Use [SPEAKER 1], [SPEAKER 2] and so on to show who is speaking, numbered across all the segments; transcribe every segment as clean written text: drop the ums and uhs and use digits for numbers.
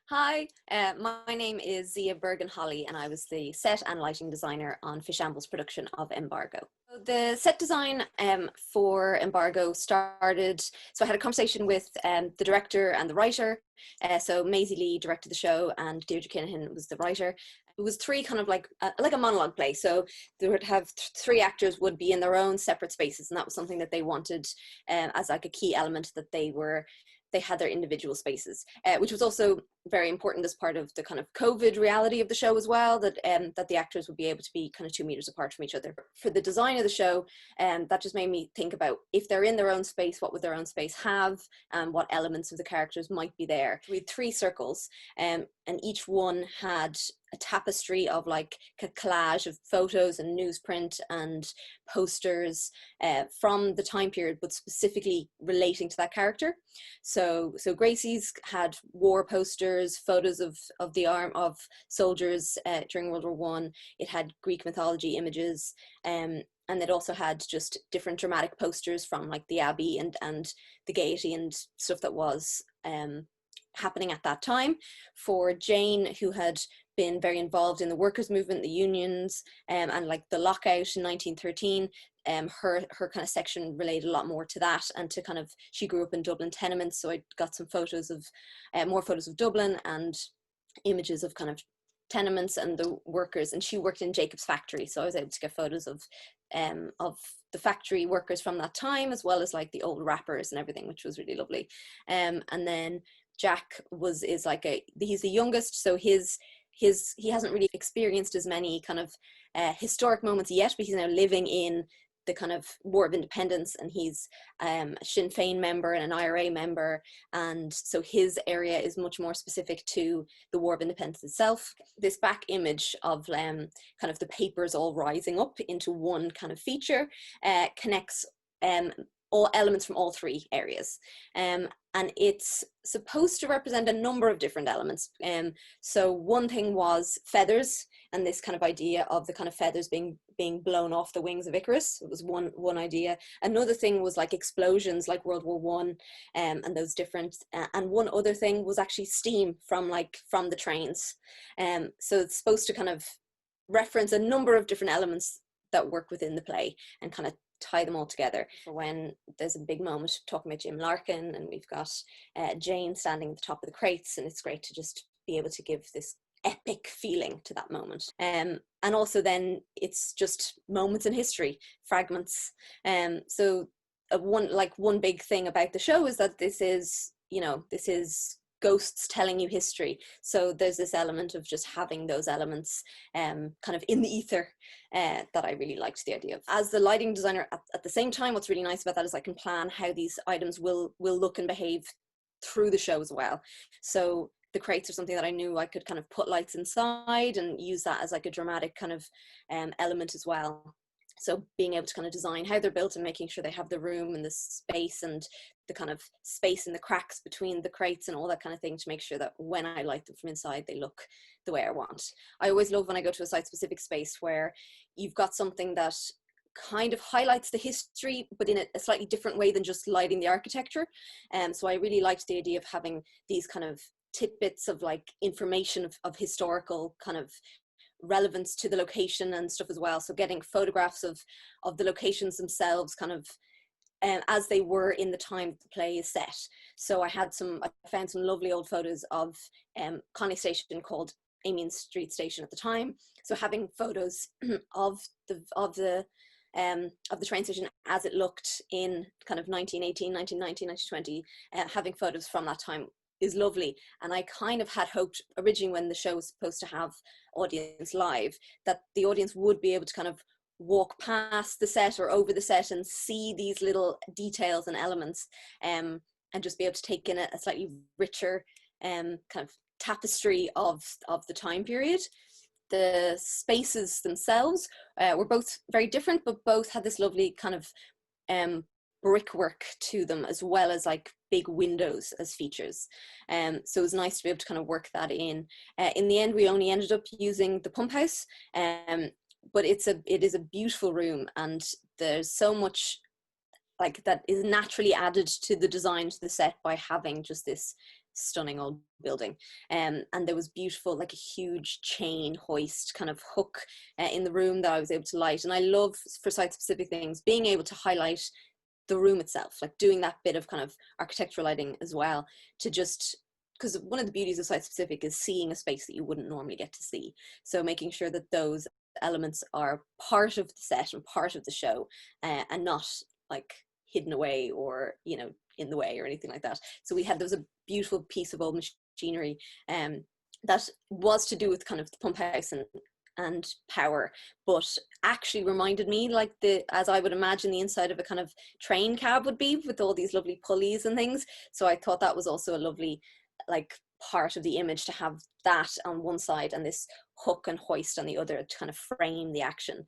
[SPEAKER 1] Hi, my name is Zia Bergin-Holly and I was the set and lighting designer on Fishamble's production of Embargo. The set design for Embargo started, so I had a conversation with the director and the writer. So Maisie Lee directed the show and Deirdre Kinahan was the writer. It was three kind of like a monologue play. So they would have three actors would be in their own separate spaces, and that was something that they wanted as like a key element, that they had their individual spaces, which was also very important as part of the kind of COVID reality of the show as well, that that the actors would be able to be kind of 2 meters apart from each other. For the design of the show, that just made me think about, if they're in their own space, what would their own space have, and what elements of the characters might be there. We had three circles, and each one had a tapestry of like a collage of photos and newsprint and posters from the time period, but specifically relating to that character. So Gracie's had war posters, photos of the arm of soldiers during World War One. It had Greek mythology images, and it also had just different dramatic posters from like the Abbey and the Gaiety and stuff that was happening at that time. For Jane, who had been very involved in the workers' movement, the unions, and like the lockout in 1913, her kind of section related a lot more to that, and to kind of, she grew up in Dublin tenements, so I got some photos of more photos of Dublin and images of kind of tenements and the workers. And she worked in Jacob's factory, so I was able to get photos of the factory workers from that time, as well as like the old wrappers and everything, which was really lovely. And then Jack he's the youngest, so he hasn't really experienced as many kind of historic moments yet, but he's now living in the kind of War of Independence, and he's a Sinn Féin member and an IRA member, and so his area is much more specific to the War of Independence itself. This back image of kind of the papers all rising up into one kind of feature connects all elements from all three areas, and it's supposed to represent a number of different elements. So one thing was feathers, and this kind of idea of the kind of feathers being blown off the wings of Icarus. It was one idea. Another thing was like explosions, like World War One, and those different. And one other thing was actually steam from the trains. So it's supposed to kind of reference a number of different elements that work within the play and kind of tie them all together for when there's a big moment talking about Jim Larkin, and we've got Jane standing at the top of the crates, and it's great to just be able to give this epic feeling to that moment. And also then it's just moments in history, fragments. So one big thing about the show is that this is ghosts telling you history. So there's this element of just having those elements kind of in the ether that I really liked the idea of. As the lighting designer, at the same time, what's really nice about that is I can plan how these items will look and behave through the show as well. So the crates are something that I knew I could kind of put lights inside and use that as like a dramatic kind of element as well. So being able to kind of design how they're built and making sure they have the room and the space and the kind of space in the cracks between the crates and all that kind of thing, to make sure that when I light them from inside, they look the way I want. I always love when I go to a site-specific space where you've got something that kind of highlights the history, but in a slightly different way than just lighting the architecture. So I really liked the idea of having these kind of tidbits of like information of historical kind of relevance to the location and stuff as well. So getting photographs of the locations themselves kind of as they were in the time the play is set. So I found some lovely old photos of Connie Station, called Amiens Street Station at the time. So having photos of the train station as it looked in kind of 1918, 1919, 1920, having photos from that time is lovely. And I kind of had hoped originally, when the show was supposed to have audience live, that the audience would be able to kind of walk past the set or over the set and see these little details and elements, and just be able to take in a slightly richer kind of tapestry of the time period. The spaces themselves were both very different, but both had this lovely kind of brickwork to them, as well as like big windows as features. So it was nice to be able to kind of work that in. In the end, we only ended up using the pump house, but it is a beautiful room, and there's so much like that is naturally added to the design to the set by having just this stunning old building. And there was beautiful, like a huge chain hoist kind of hook in the room that I was able to light. And I love, for site specific things, being able to highlight the room itself, like doing that bit of kind of architectural lighting as well, to just, because one of the beauties of site specific is seeing a space that you wouldn't normally get to see. So making sure that those elements are part of the set and part of the show, and not like hidden away or, you know, in the way or anything like that. So there was a beautiful piece of old machinery that was to do with kind of the pump house and power, but actually reminded me like as I would imagine the inside of a kind of train cab would be, with all these lovely pulleys and things. So I thought that was also a lovely like part of the image, to have that on one side and this hook and hoist on the other to kind of frame the action,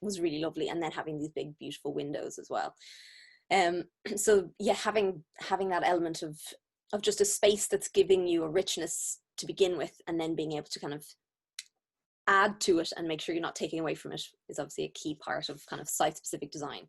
[SPEAKER 1] was really lovely. And then having these big beautiful windows as well. So yeah, having that element of just a space that's giving you a richness to begin with, and then being able to kind of add to it and make sure you're not taking away from it, is obviously a key part of kind of site specific design.